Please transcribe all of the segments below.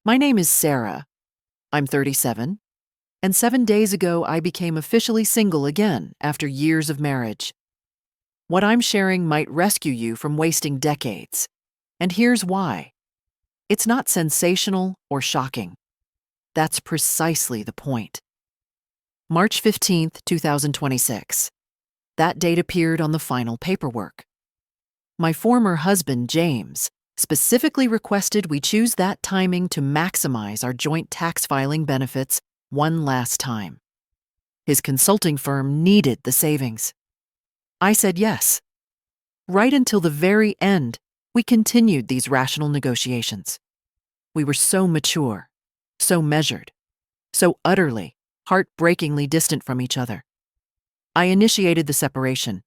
My name is Sarah. I'm 37, and 7 days ago I became officially single again after years of marriage. What I'm sharing might rescue you from wasting decades, and here's why. It's not sensational or shocking. That's precisely the point. March 15th, 2026. That date appeared on the final paperwork. My former husband, James, specifically requested we choose that timing to maximize our joint tax filing benefits one last time. His consulting firm needed the savings. I said yes. Right until the very end, we continued these rational negotiations. We were so mature, so measured, so utterly, heartbreakingly distant from each other. I initiated the separation.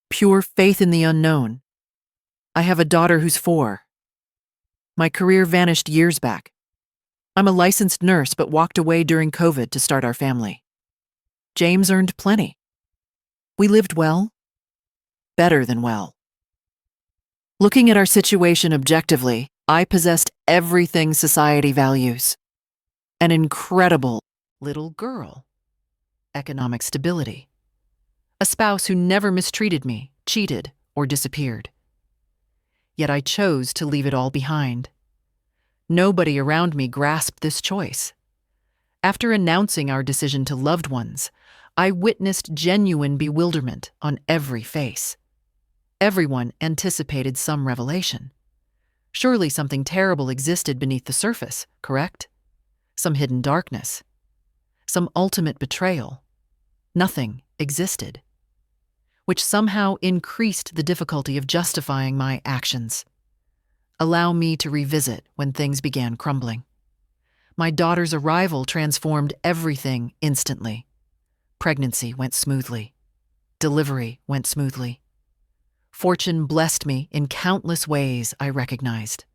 Pure faith in the unknown. I have a daughter who's 4. My career vanished years back. I'm a licensed nurse but walked away during COVID to start our family. James earned plenty. We lived well. Better than well. Looking at our situation objectively, I possessed everything society values. An incredible little girl. Economic stability. A spouse who never mistreated me, cheated, or disappeared. Yet I chose to leave it all behind. Nobody around me grasped this choice. After announcing our decision to loved ones, I witnessed genuine bewilderment on every face. Everyone anticipated some revelation. Surely something terrible existed beneath the surface, correct? Some hidden darkness. Some ultimate betrayal. Nothing existed, which somehow increased the difficulty of justifying my actions. Allow me to revisit when things began crumbling. My daughter's arrival transformed everything instantly. Pregnancy went smoothly. Delivery went smoothly. Fortune blessed me in countless ways I recognized.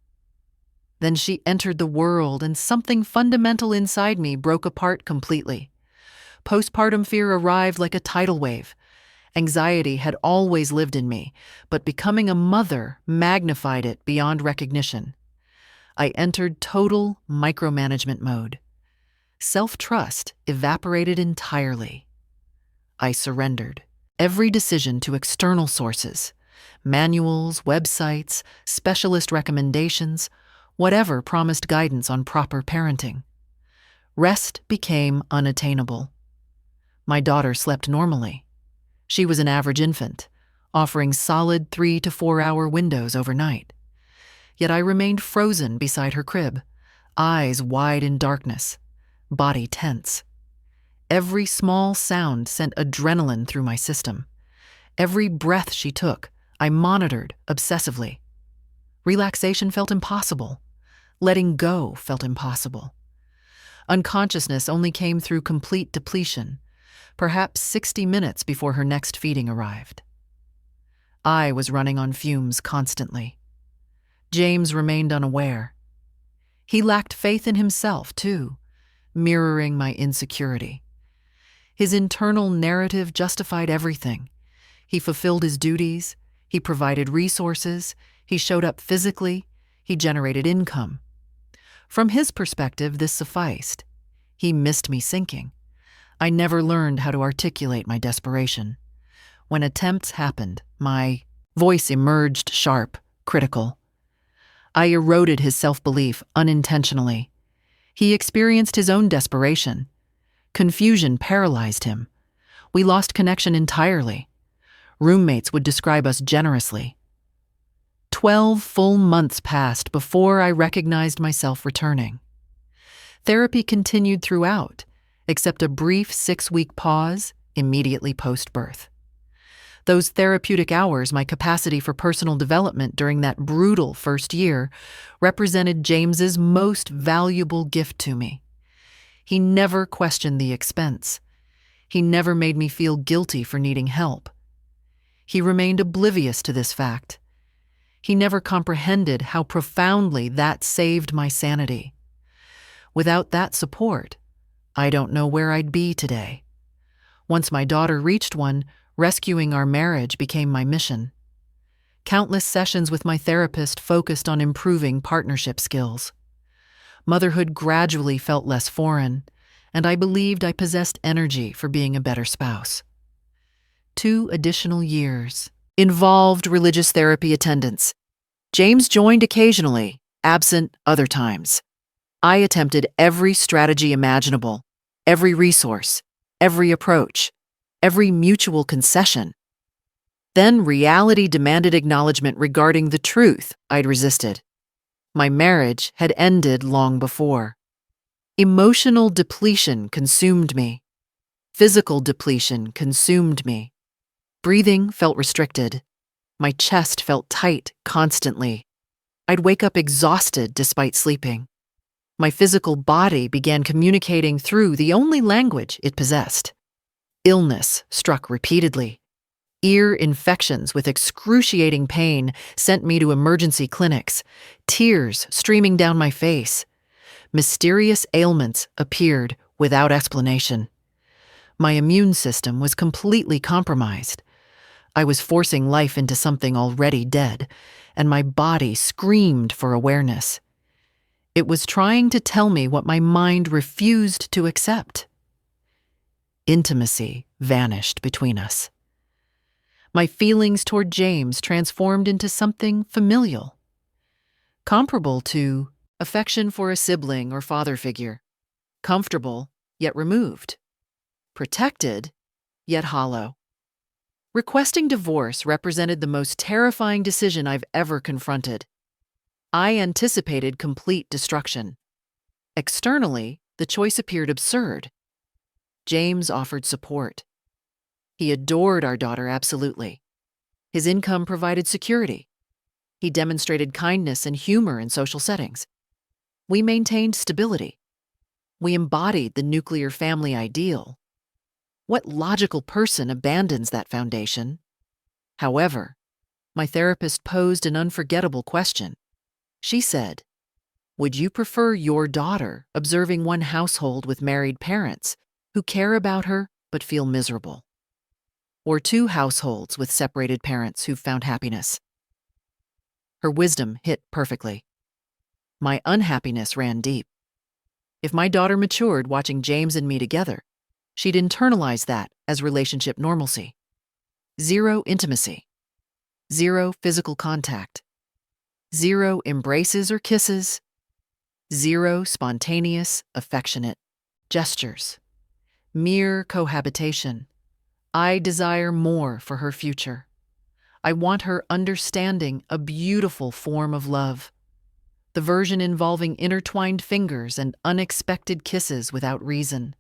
Then she entered the world and something fundamental inside me broke apart completely. Postpartum fear arrived like a tidal wave. Anxiety had always lived in me, but becoming a mother magnified it beyond recognition. I entered total micromanagement mode. Self-trust evaporated entirely. I surrendered every decision to external sources, manuals, websites, specialist recommendations, whatever promised guidance on proper parenting. Rest became unattainable. My daughter slept normally. She was an average infant, offering solid 3 to 4 hour windows overnight. Yet I remained frozen beside her crib, eyes wide in darkness, body tense. Every small sound sent adrenaline through my system. Every breath she took, I monitored obsessively. Relaxation felt impossible. Letting go felt impossible. Unconsciousness only came through complete depletion, perhaps 60 minutes before her next feeding arrived. I was running on fumes constantly. James remained unaware. He lacked faith in himself, too, mirroring my insecurity. His internal narrative justified everything. He fulfilled his duties, he provided resources, he showed up physically, he generated income. From his perspective, this sufficed. He missed me sinking. I never learned how to articulate my desperation. When attempts happened, my voice emerged sharp, critical. I eroded his self-belief unintentionally. He experienced his own desperation. Confusion paralyzed him. We lost connection entirely. Roommates would describe us generously. 12 full months passed before I recognized myself returning. Therapy continued throughout, except a brief 6-week pause immediately post-birth. Those therapeutic hours, my capacity for personal development during that brutal first year, represented James's most valuable gift to me. He never questioned the expense. He never made me feel guilty for needing help. He remained oblivious to this fact. He never comprehended how profoundly that saved my sanity. Without that support, I don't know where I'd be today. Once my daughter reached 1, rescuing our marriage became my mission. Countless sessions with my therapist focused on improving partnership skills. Motherhood gradually felt less foreign, and I believed I possessed energy for being a better spouse. 2 additional years involved religious therapy attendance. James joined occasionally, absent other times. I attempted every strategy imaginable, every resource, every approach, every mutual concession. Then reality demanded acknowledgement regarding the truth I'd resisted. My marriage had ended long before. Emotional depletion consumed me. Physical depletion consumed me. Breathing felt restricted. My chest felt tight constantly. I'd wake up exhausted despite sleeping. My physical body began communicating through the only language it possessed. Illness struck repeatedly. Ear infections with excruciating pain sent me to emergency clinics, tears streaming down my face. Mysterious ailments appeared without explanation. My immune system was completely compromised. I was forcing life into something already dead, and my body screamed for awareness. It was trying to tell me what my mind refused to accept. Intimacy vanished between us. My feelings toward James transformed into something familial, comparable to affection for a sibling or father figure, comfortable yet removed, protected yet hollow. Requesting divorce represented the most terrifying decision I've ever confronted. I anticipated complete destruction. Externally, the choice appeared absurd. James offered support. He adored our daughter absolutely. His income provided security. He demonstrated kindness and humor in social settings. We maintained stability. We embodied the nuclear family ideal. What logical person abandons that foundation? However, my therapist posed an unforgettable question. She said, "Would you prefer your daughter observing one household with married parents who care about her but feel miserable? Or 2 households with separated parents who found happiness?" Her wisdom hit perfectly. My unhappiness ran deep. If my daughter matured watching James and me together, she'd internalize that as relationship normalcy. 0 intimacy. 0 physical contact. 0 embraces or kisses. 0 spontaneous, affectionate gestures. Mere cohabitation. I desire more for her future. I want her understanding a beautiful form of love, the version involving intertwined fingers and unexpected kisses without reason,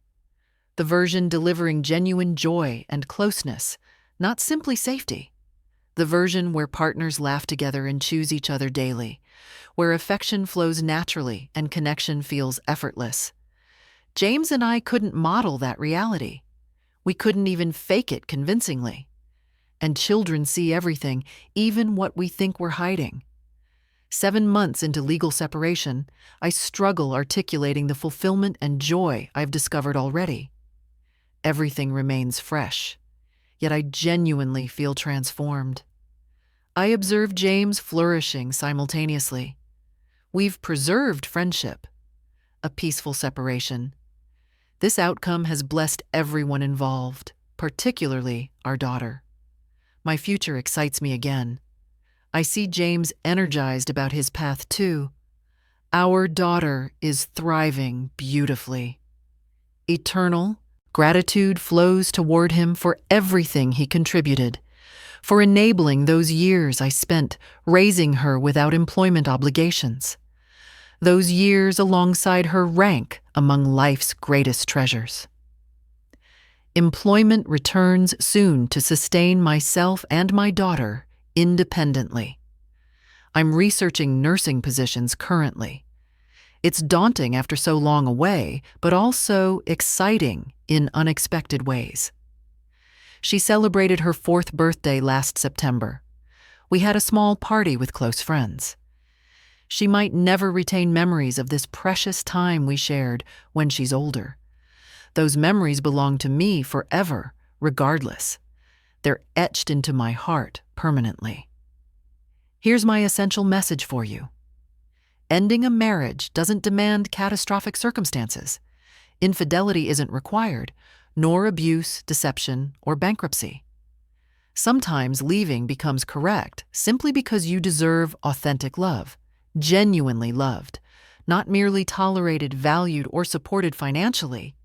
the version delivering genuine joy and closeness, not simply safety, the version where partners laugh together and choose each other daily, where affection flows naturally and connection feels effortless. James and I couldn't model that reality. We couldn't even fake it convincingly. And children see everything, even what we think we're hiding. 7 months into legal separation, I struggle articulating the fulfillment and joy I've discovered already. Everything remains fresh, yet I genuinely feel transformed. I observe James flourishing simultaneously. We've preserved friendship, a peaceful separation. This outcome has blessed everyone involved, particularly our daughter. My future excites me again. I see James energized about his path too. Our daughter is thriving beautifully. Eternal gratitude flows toward him for everything he contributed, for enabling those years I spent raising her without employment obligations. Those years alongside her rank among life's greatest treasures. Employment returns soon to sustain myself and my daughter independently. I'm researching nursing positions currently. It's daunting after so long away, but also exciting in unexpected ways. She celebrated her 4th birthday last September. We had a small party with close friends. She might never retain memories of this precious time we shared when she's older. Those memories belong to me forever, regardless. They're etched into my heart permanently. Here's my essential message for you. Ending a marriage doesn't demand catastrophic circumstances. Infidelity isn't required, nor abuse, deception, or bankruptcy. Sometimes leaving becomes correct simply because you deserve authentic love, genuinely loved, not merely tolerated, valued, or supported financially.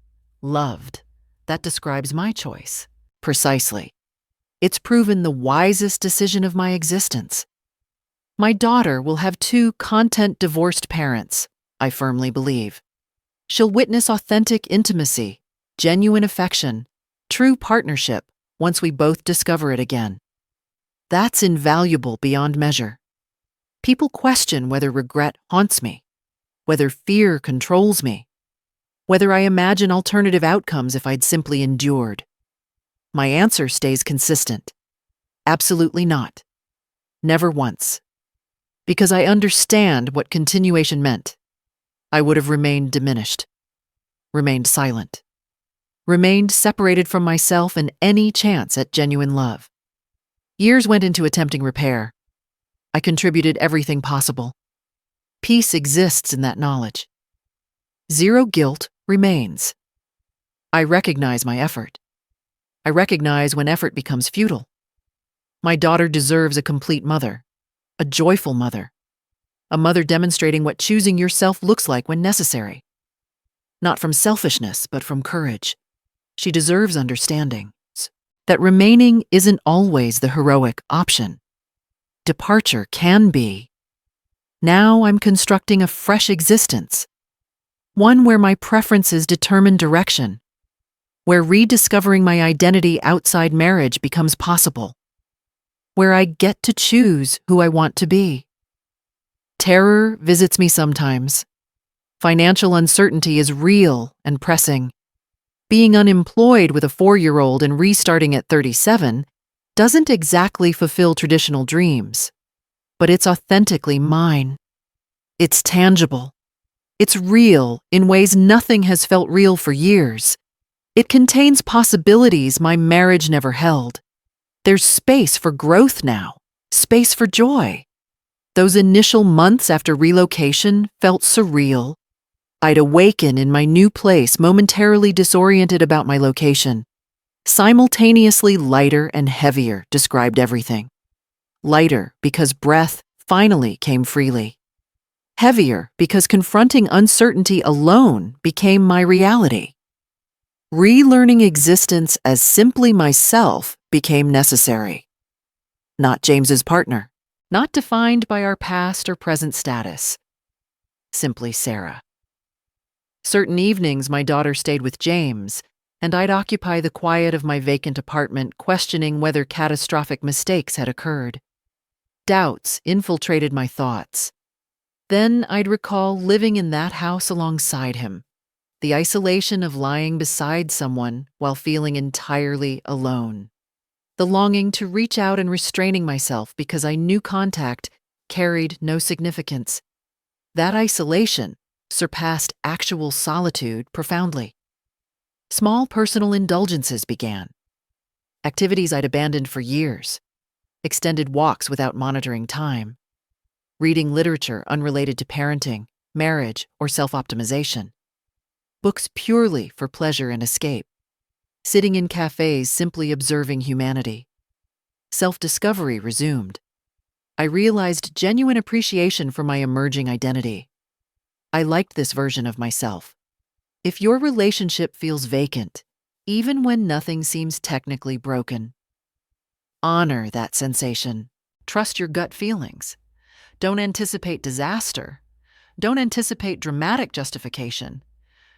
Loved. That describes my choice. Precisely. It's proven the wisest decision of my existence. My daughter will have 2 content-divorced parents, I firmly believe. She'll witness authentic intimacy, genuine affection, true partnership once we both discover it again. That's invaluable beyond measure. People question whether regret haunts me, whether fear controls me, whether I imagine alternative outcomes if I'd simply endured. My answer stays consistent. Absolutely not. Never once. Because I understand what continuation meant. I would have remained diminished, remained silent, remained separated from myself and any chance at genuine love. Years went into attempting repair. I contributed everything possible. Peace exists in that knowledge. Zero guilt remains. I recognize my effort. I recognize when effort becomes futile. My daughter deserves a complete mother, a joyful mother, a mother demonstrating what choosing yourself looks like when necessary. Not from selfishness, but from courage. She deserves understanding that remaining isn't always the heroic option. Departure can be. Now I'm constructing a fresh existence, one where my preferences determine direction, where rediscovering my identity outside marriage becomes possible, where I get to choose who I want to be. Terror visits me sometimes. Financial uncertainty is real and pressing. Being unemployed with a 4-year-old and restarting at 37 doesn't exactly fulfill traditional dreams, but it's authentically mine. It's tangible. It's real in ways nothing has felt real for years. It contains possibilities my marriage never held. There's space for growth now, space for joy. Those initial months after relocation felt surreal. I'd awaken in my new place momentarily disoriented about my location. Simultaneously lighter and heavier described everything. Lighter because breath finally came freely. Heavier because confronting uncertainty alone became my reality. Relearning existence as simply myself became necessary. Not James's partner, not defined by our past or present status. Simply Sarah. Certain evenings my daughter stayed with James, and I'd occupy the quiet of my vacant apartment questioning whether catastrophic mistakes had occurred. Doubts infiltrated my thoughts. Then I'd recall living in that house alongside him, the isolation of lying beside someone while feeling entirely alone, the longing to reach out and restraining myself because I knew contact carried no significance. That isolation surpassed actual solitude profoundly. Small personal indulgences began. Activities I'd abandoned for years. Extended walks without monitoring time. Reading literature unrelated to parenting, marriage, or self-optimization. Books purely for pleasure and escape. Sitting in cafes simply observing humanity. Self-discovery resumed. I realized genuine appreciation for my emerging identity. I liked this version of myself. If your relationship feels vacant, even when nothing seems technically broken, honor that sensation. Trust your gut feelings. Don't anticipate disaster. Don't anticipate dramatic justification.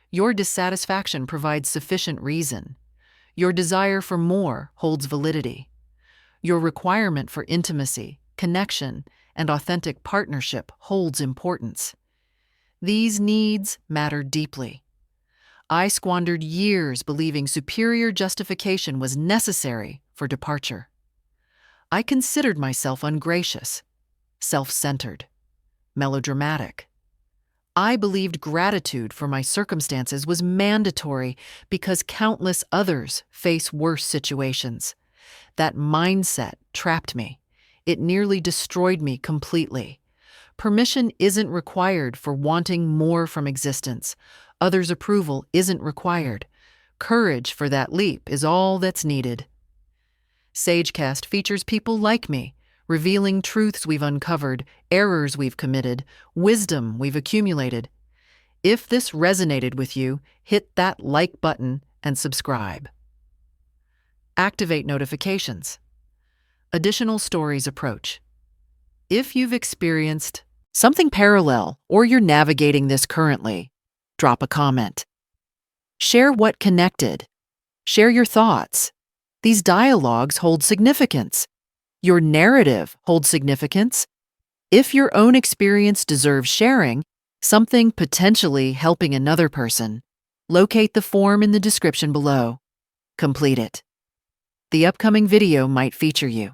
Your dissatisfaction provides sufficient reason. Your desire for more holds validity. Your requirement for intimacy, connection, and authentic partnership holds importance. These needs matter deeply. I squandered years believing superior justification was necessary for departure. I considered myself ungracious, self-centered, melodramatic. I believed gratitude for my circumstances was mandatory because countless others face worse situations. That mindset trapped me. It nearly destroyed me completely. Permission isn't required for wanting more from existence. Others' approval isn't required. Courage for that leap is all that's needed. SAGECAST features people like me, revealing truths we've uncovered, errors we've committed, wisdom we've accumulated. If this resonated with you, hit that like button and subscribe. Activate notifications. Additional stories approach. If you've experienced something parallel or you're navigating this currently, drop a comment. Share what connected. Share your thoughts. These dialogues hold significance. Your narrative holds significance. If your own experience deserves sharing, something potentially helping another person, locate the form in the description below. Complete it. The upcoming video might feature you.